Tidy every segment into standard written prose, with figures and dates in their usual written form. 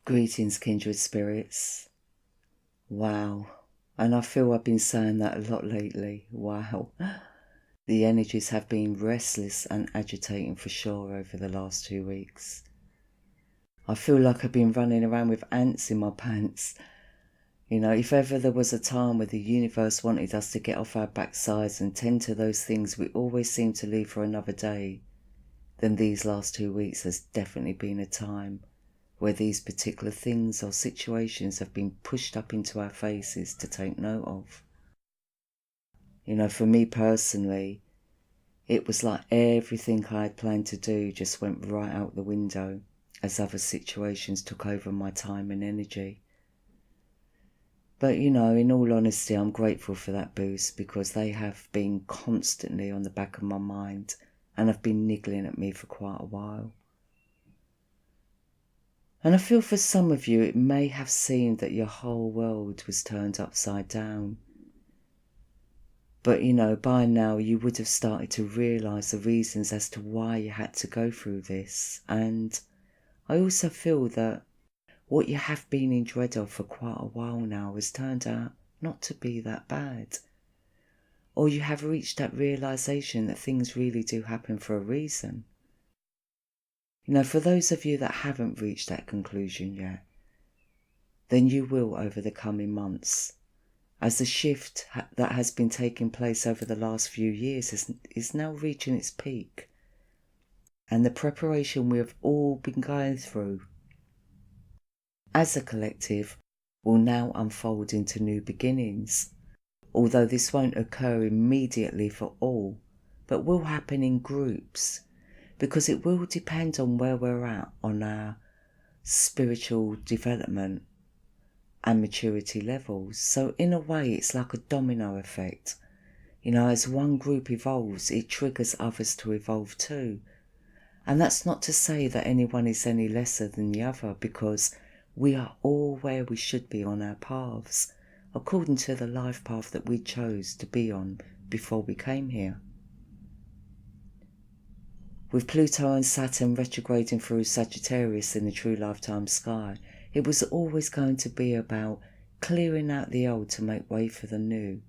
Greetings, kindred spirits. Wow. And I feel I've been saying that a lot lately. Wow. The energies have been restless and agitating for sure over the last 2 weeks. I feel like I've been running around with ants in my pants. You know, if ever there was a time where the universe wanted us to get off our backsides and tend to those things we always seem to leave for another day, then these last 2 weeks has definitely been a time where these particular things or situations have been pushed up into our faces to take note of. You know, for me personally, it was like everything I had planned to do just went right out the window as other situations took over my time and energy. But, you know, in all honesty, I'm grateful for that boost because they have been constantly on the back of my mind and have been niggling at me for quite a while. And I feel for some of you it may have seemed that your whole world was turned upside down. But, you know, by now you would have started to realise the reasons as to why you had to go through this. And I also feel that what you have been in dread of for quite a while now has turned out not to be that bad. Or you have reached that realisation that things really do happen for a reason. You know, for those of you that haven't reached that conclusion yet, then you will over the coming months, as the shift that has been taking place over the last few years is now reaching its peak. And the preparation we have all been going through as a collective will now unfold into new beginnings, although this won't occur immediately for all, but will happen in groups, because it will depend on where we're at on our spiritual development and maturity levels. So in a way, it's like a domino effect. You know, as one group evolves, it triggers others to evolve too. And that's not to say that anyone is any lesser than the other, because we are all where we should be on our paths, according to the life path that we chose to be on before we came here. With Pluto and Saturn retrograding through Sagittarius in the true lifetime sky, it was always going to be about clearing out the old to make way for the new,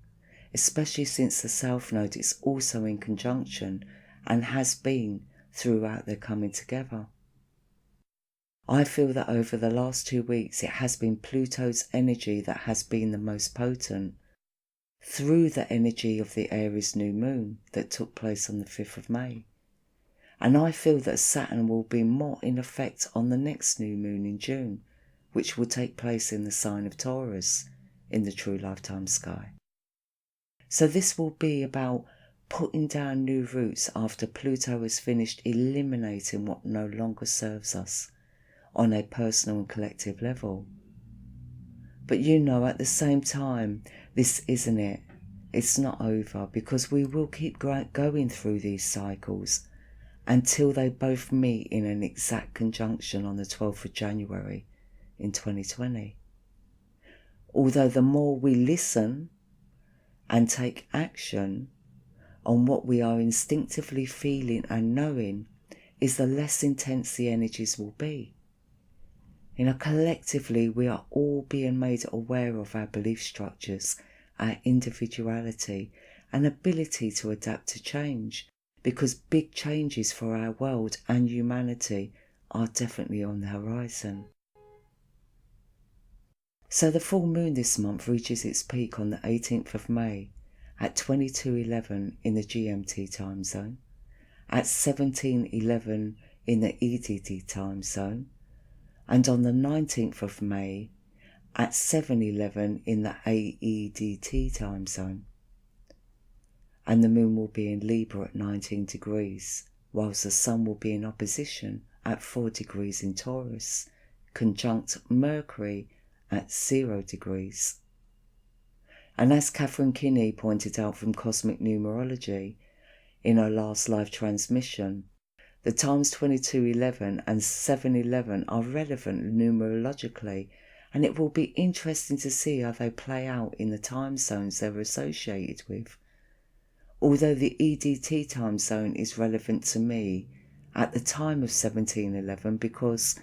especially since the South Node is also in conjunction and has been throughout their coming together. I feel that over the last 2 weeks it has been Pluto's energy that has been the most potent, through the energy of the Aries new moon that took place on the 5th of May. And I feel that Saturn will be more in effect on the next new moon in June, which will take place in the sign of Taurus in the true lifetime sky. So this will be about putting down new roots after Pluto has finished eliminating what no longer serves us on a personal and collective level. But you know, at the same time, this isn't it. It's not over, because we will keep going through these cycles until they both meet in an exact conjunction on the 12th of January in 2020. Although the more we listen and take action on what we are instinctively feeling and knowing, is the less intense the energies will be. You know, collectively we are all being made aware of our belief structures, our individuality and ability to adapt to change, because big changes for our world and humanity are definitely on the horizon. So the full moon this month reaches its peak on the 18th of May at 22:11 in the GMT time zone, at 17:11 in the EDT time zone, and on the 19th of May at 7:11 in the AEDT time zone. And the moon will be in Libra at 19 degrees, whilst the sun will be in opposition at 4 degrees in Taurus, conjunct Mercury at 0 degrees. And as Catherine Kinney pointed out from Cosmic Numerology in her last live transmission, the times 22:11 and 7:11 are relevant numerologically, and it will be interesting to see how they play out in the time zones they're associated with. Although the EDT time zone is relevant to me at the time of 17:11, because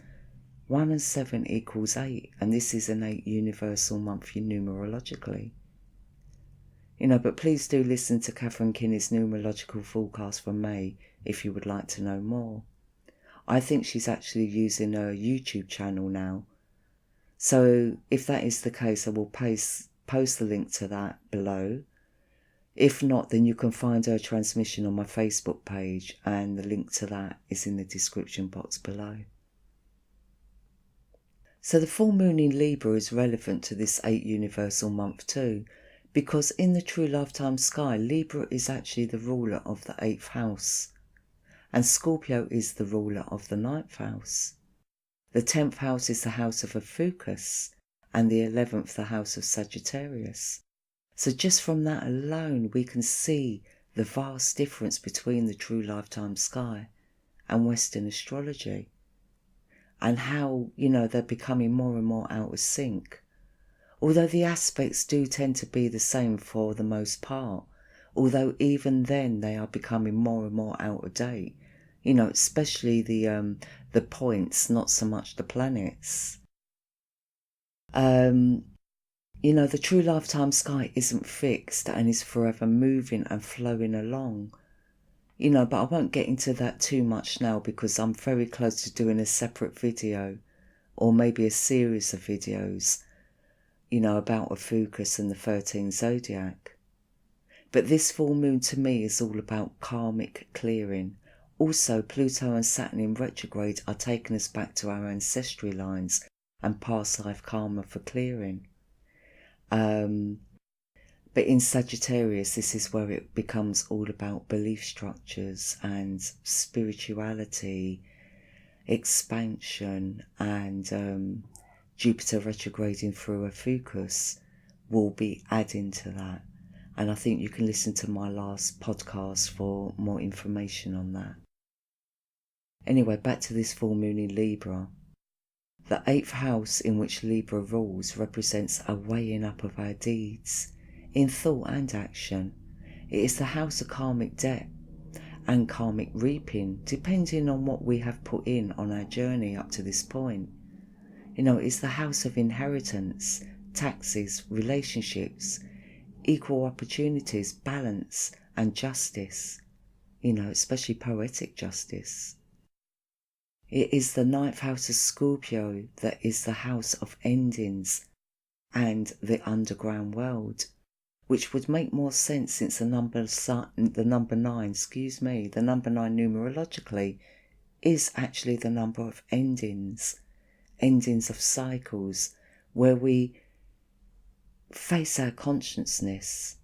1 and 7 equals 8, and this is an 8 universal month numerologically. But please do listen to Catherine Kinney's numerological forecast for May if you would like to know more. I think she's actually using a YouTube channel now. So if that is the case, I will post the link to that below. If not, then you can find her transmission on my Facebook page, and the link to that is in the description box below. So the full moon in Libra is relevant to this 8 universal month too, because in the true lifetime sky, Libra is actually the ruler of the 8th house, and Scorpio is the ruler of the 9th house. The 10th house is the house of Ophiuchus, and the 11th the house of Sagittarius. So just from that alone, we can see the vast difference between the true lifetime sky and Western astrology, and how, they're becoming more and more out of sync. Although the aspects do tend to be the same for the most part, although even then they are becoming more and more out of date, especially the points, not so much the planets. The true lifetime sky isn't fixed and is forever moving and flowing along. But I won't get into that too much now because I'm very close to doing a separate video, or maybe a series of videos, about Ophiuchus and the 13 zodiac. But this full moon to me is all about karmic clearing. Also, Pluto and Saturn in retrograde are taking us back to our ancestry lines and past life karma for clearing. But in Sagittarius, this is where it becomes all about belief structures and spirituality, expansion, and Jupiter retrograding through Ophiuchus will be adding to that. And I think you can listen to my last podcast for more information on that. Anyway, back to this full moon in Libra. The 8th house in which Libra rules represents a weighing up of our deeds, in thought and action. It is the house of karmic debt and karmic reaping, depending on what we have put in on our journey up to this point. It's the house of inheritance, taxes, relationships, equal opportunities, balance and justice, especially poetic justice. It is the 9th house of Scorpio that is the house of endings and the underground world, which would make more sense since the number 9 numerologically is actually the number of endings of cycles, where we face our consciousness.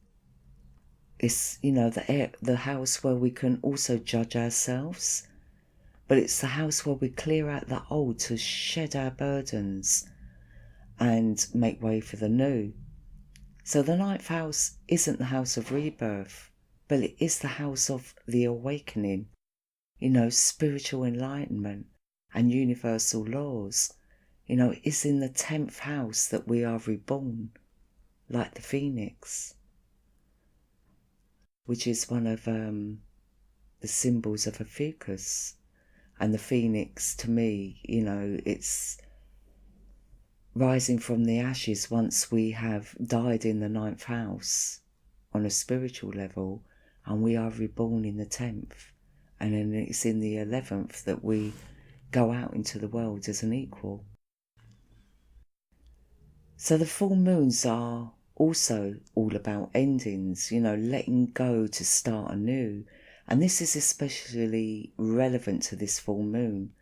It's, the house where we can also judge ourselves, but it's the house where we clear out the old to shed our burdens and make way for the new. So the 9th house isn't the house of rebirth, but it is the house of the awakening, spiritual enlightenment and universal laws. It's in the 10th house that we are reborn, like the phoenix, which is one of the symbols of Ophiuchus. And the phoenix, to me, it's rising from the ashes once we have died in the 9th house on a spiritual level, and we are reborn in the 10th. And then it's in the 11th that we go out into the world as an equal. So the full moons are also all about endings, letting go to start anew. And this is especially relevant to this full moon,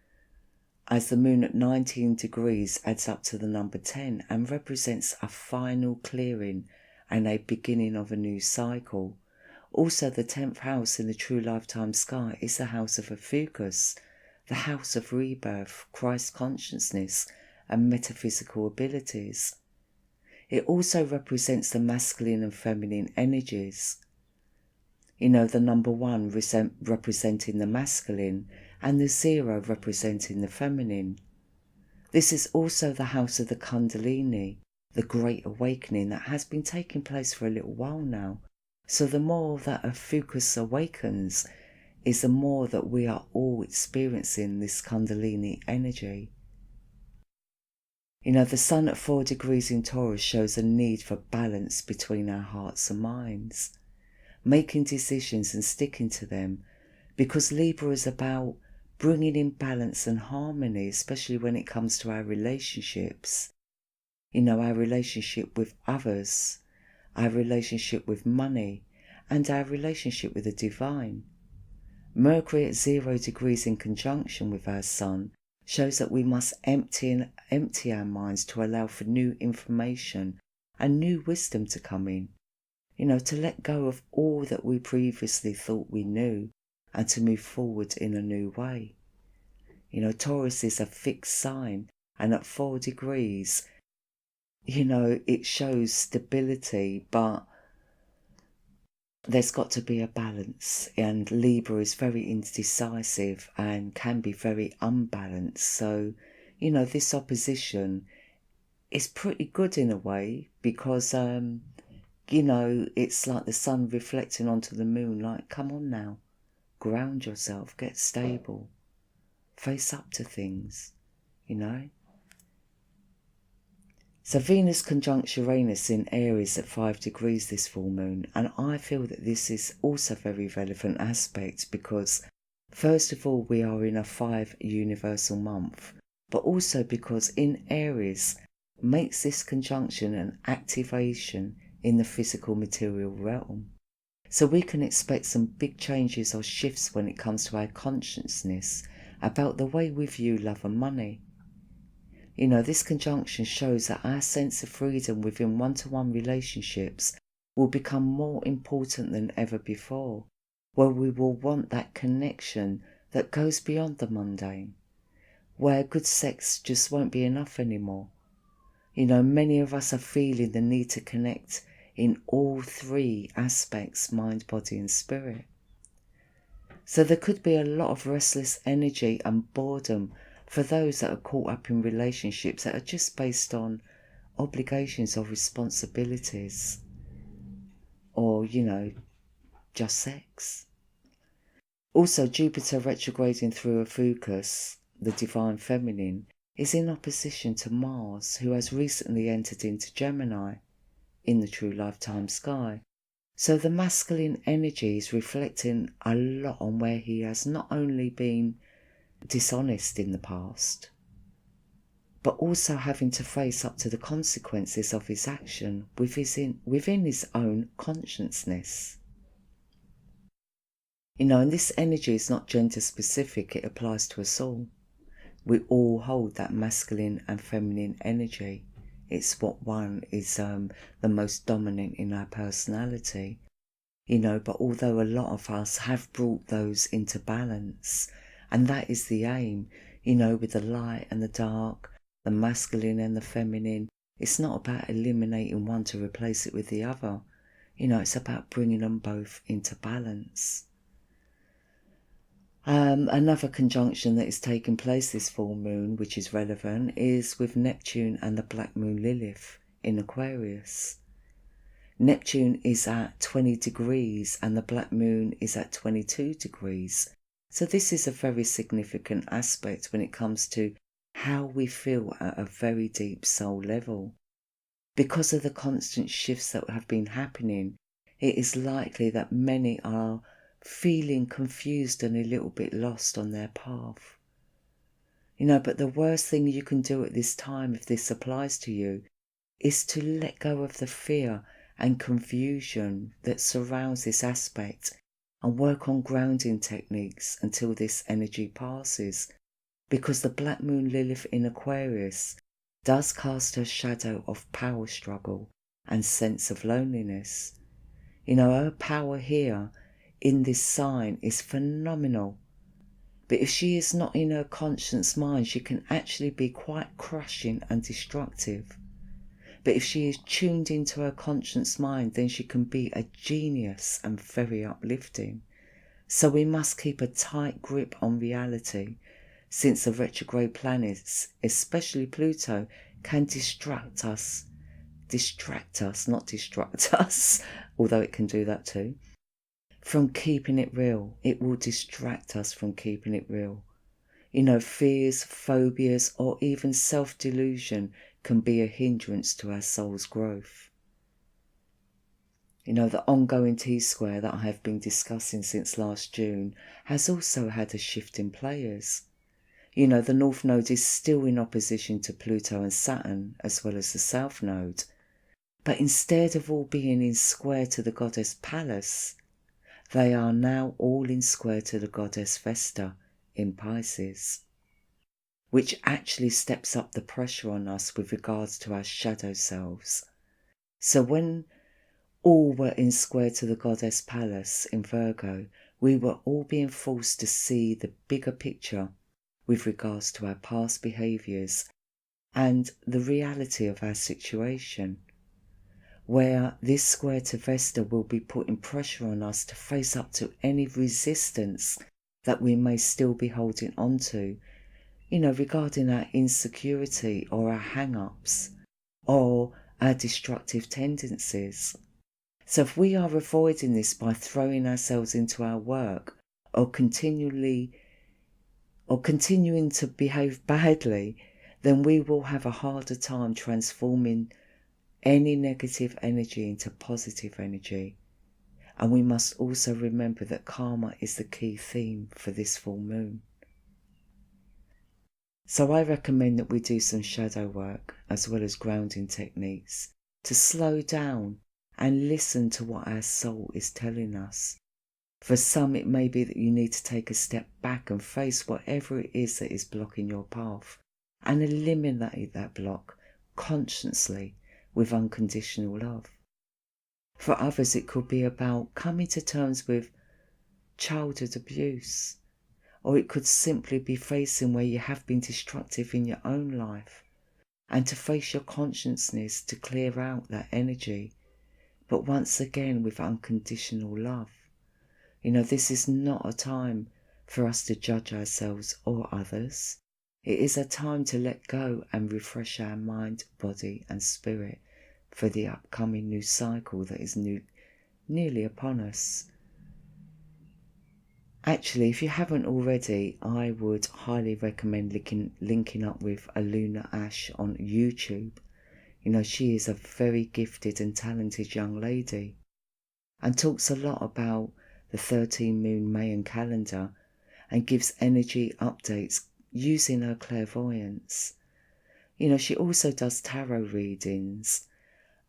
as the moon at 19 degrees adds up to the number 10 and represents a final clearing and a beginning of a new cycle. Also, the 10th house in the true lifetime sky is the house of Ophiuchus, the house of rebirth, Christ consciousness, and metaphysical abilities. It also represents the masculine and feminine energies. The number 1 representing the masculine and the 0 representing the feminine. This is also the house of the Kundalini, the great awakening that has been taking place for a little while now. So the more that Ophiuchus awakens is the more that we are all experiencing this Kundalini energy. The sun at 4 degrees in Taurus shows a need for balance between our hearts and minds, making decisions and sticking to them, because Libra is about bringing in balance and harmony, especially when it comes to our relationships. Our relationship with others, our relationship with money, and our relationship with the divine. Mercury at 0 degrees in conjunction with our sun shows that we must empty our minds to allow for new information and new wisdom to come in. To let go of all that we previously thought we knew and to move forward in a new way. Taurus is a fixed sign, and at 4 degrees, it shows stability, but there's got to be a balance, and Libra is very indecisive and can be very unbalanced. So, this opposition is pretty good in a way, because, it's like the sun reflecting onto the moon, like, come on now, ground yourself, get stable, face up to things, So Venus conjunct Uranus in Aries at 5 degrees this full moon, and I feel that this is also a very relevant aspect because, first of all, we are in a 5 universal month, but also because in Aries makes this conjunction an activation in the physical material realm. So we can expect some big changes or shifts when it comes to our consciousness about the way we view love and money. This conjunction shows that our sense of freedom within one-to-one relationships will become more important than ever before, where we will want that connection that goes beyond the mundane, where good sex just won't be enough anymore. Many of us are feeling the need to connect in all 3 aspects, mind, body and spirit. So there could be a lot of restless energy and boredom for those that are caught up in relationships that are just based on obligations or responsibilities, or, just sex. Also, Jupiter retrograding through Ophiuchus, the divine feminine, is in opposition to Mars, who has recently entered into Gemini in the true lifetime sky. So the masculine energy is reflecting a lot on where he has not only been dishonest in the past, but also having to face up to the consequences of his action within his own consciousness. And this energy is not gender specific, it applies to us all. We all hold that masculine and feminine energy. It's what one is the most dominant in our personality. But although a lot of us have brought those into balance, and that is the aim, with the light and the dark, the masculine and the feminine, it's not about eliminating one to replace it with the other. It's about bringing them both into balance. Another conjunction that is taking place this full moon, which is relevant, is with Neptune and the black moon Lilith in Aquarius. Neptune is at 20 degrees and the black moon is at 22 degrees. So this is a very significant aspect when it comes to how we feel at a very deep soul level. Because of the constant shifts that have been happening, it is likely that many are feeling confused and a little bit lost on their path. But the worst thing you can do at this time, if this applies to you, is to let go of the fear and confusion that surrounds this aspect and work on grounding techniques until this energy passes, because the black moon Lilith in Aquarius does cast her shadow of power struggle and sense of loneliness. Her power here in this sign is phenomenal, but if she is not in her conscious mind, she can actually be quite crushing and destructive. But if she is tuned into her conscious mind, then she can be a genius and very uplifting. So we must keep a tight grip on reality, since the retrograde planets, especially Pluto, can distract us, not destruct us, although it can do that too, from keeping it real. It will distract us from keeping it real. Fears, phobias, or even self-delusion can be a hindrance to our soul's growth. The ongoing T-square that I have been discussing since last June has also had a shift in players. The North Node is still in opposition to Pluto and Saturn, as well as the South Node. But instead of all being in square to the goddess Pallas, they are now all in square to the goddess Vesta in Pisces, which actually steps up the pressure on us with regards to our shadow selves. So when all were in square to the goddess Pallas in Virgo, we were all being forced to see the bigger picture with regards to our past behaviours and the reality of our situation, where this square to Vesta will be putting pressure on us to face up to any resistance that we may still be holding on to, regarding our insecurity or our hang-ups or our destructive tendencies. So if we are avoiding this by throwing ourselves into our work or continuing to behave badly, then we will have a harder time transforming any negative energy into positive energy. And we must also remember that karma is the key theme for this full moon. So I recommend that we do some shadow work as well as grounding techniques to slow down and listen to what our soul is telling us. For some, it may be that you need to take a step back and face whatever it is that is blocking your path and eliminate that block consciously with unconditional love. For others, it could be about coming to terms with childhood abuse, or it could simply be facing where you have been destructive in your own life and to face your consciousness to clear out that energy, but once again with unconditional love. This is not a time for us to judge ourselves or others. It is a time to let go and refresh our mind, body and spirit for the upcoming new cycle that is nearly upon us. Actually, if you haven't already, I would highly recommend linking up with Aluna Ash on YouTube. She is a very gifted and talented young lady and talks a lot about the 13 moon Mayan calendar and gives energy updates using her clairvoyance. She also does tarot readings.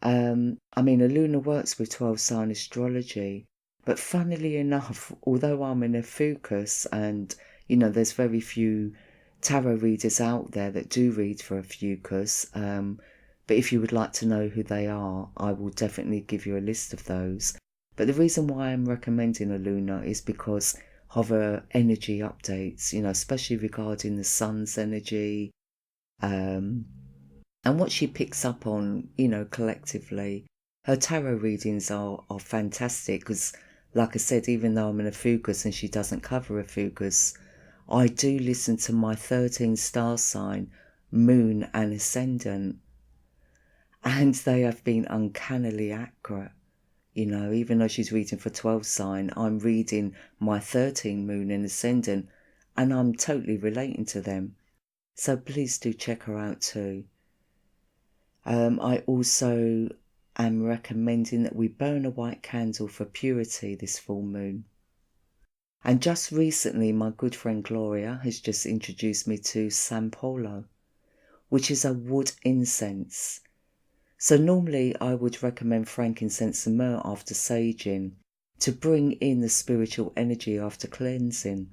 Aluna works with 12 Sign Astrology, but funnily enough, although I'm an Ophiuchus and, there's very few tarot readers out there that do read for Ophiuchus, but if you would like to know who they are, I will definitely give you a list of those. But the reason why I'm recommending Aluna is because of her energy updates, especially regarding the sun's energy, and what she picks up on, collectively. Her tarot readings are fantastic because, like I said, even though I'm an Ophiuchus and she doesn't cover Ophiuchus, I do listen to my 13 star sign, moon and ascendant, and they have been uncannily accurate. Even though she's reading for 12 sign, I'm reading my 13 moon and ascendant, and I'm totally relating to them. So please do check her out too. I also am recommending that we burn a white candle for purity this full moon. And just recently, my good friend Gloria has just introduced me to San Polo, which is a wood incense. So normally I would recommend frankincense and myrrh after saging to bring in the spiritual energy after cleansing.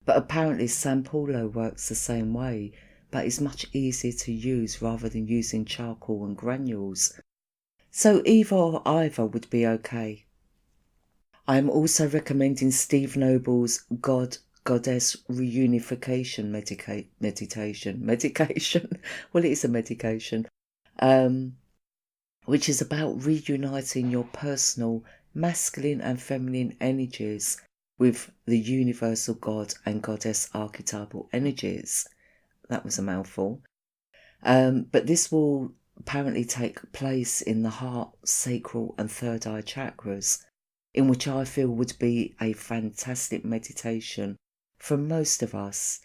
But apparently San Polo works the same way, but is much easier to use rather than using charcoal and granules. So either or either would be okay. I am also recommending Steve Nobel's Goddess Reunification medication. Well, it is a medication. Which is about reuniting your personal masculine and feminine energies with the universal God and Goddess archetypal energies. That was a mouthful. But this will apparently take place in the heart, sacral and third eye chakras, in which I feel would be a fantastic meditation for most of us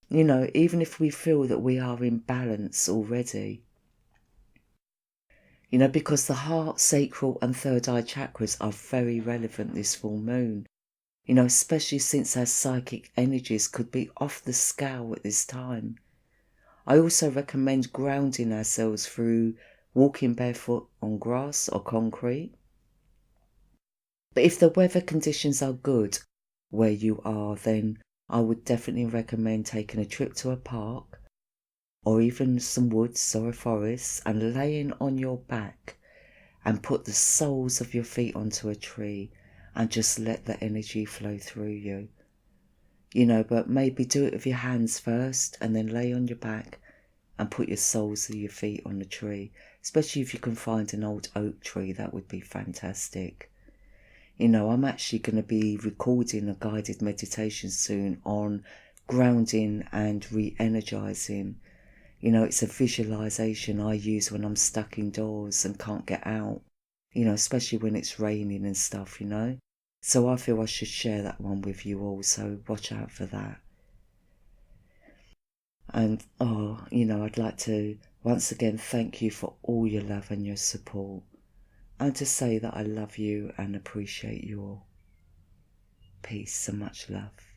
You know, even if we feel that we are in balance already. You know, because the heart, sacral and third eye chakras are very relevant this full moon. You know, especially since our psychic energies could be off the scale at this time. I also recommend grounding ourselves through walking barefoot on grass or concrete. But if the weather conditions are good where you are, then I would definitely recommend taking a trip to a park or even some woods or a forest and laying on your back and put the soles of your feet onto a tree and just let the energy flow through you. You know, but maybe do it with your hands first and then lay on your back and put your soles of your feet on the tree. Especially if you can find an old oak tree, that would be fantastic. You know, I'm actually going to be recording a guided meditation soon on grounding and re-energizing. You know, it's a visualization I use when I'm stuck indoors and can't get out. You know, especially when it's raining and stuff, you know. So I feel I should share that one with you all, so watch out for that. And, you know, I'd like to once again thank you for all your love and your support. And to say that I love you and appreciate you all. Peace and much love.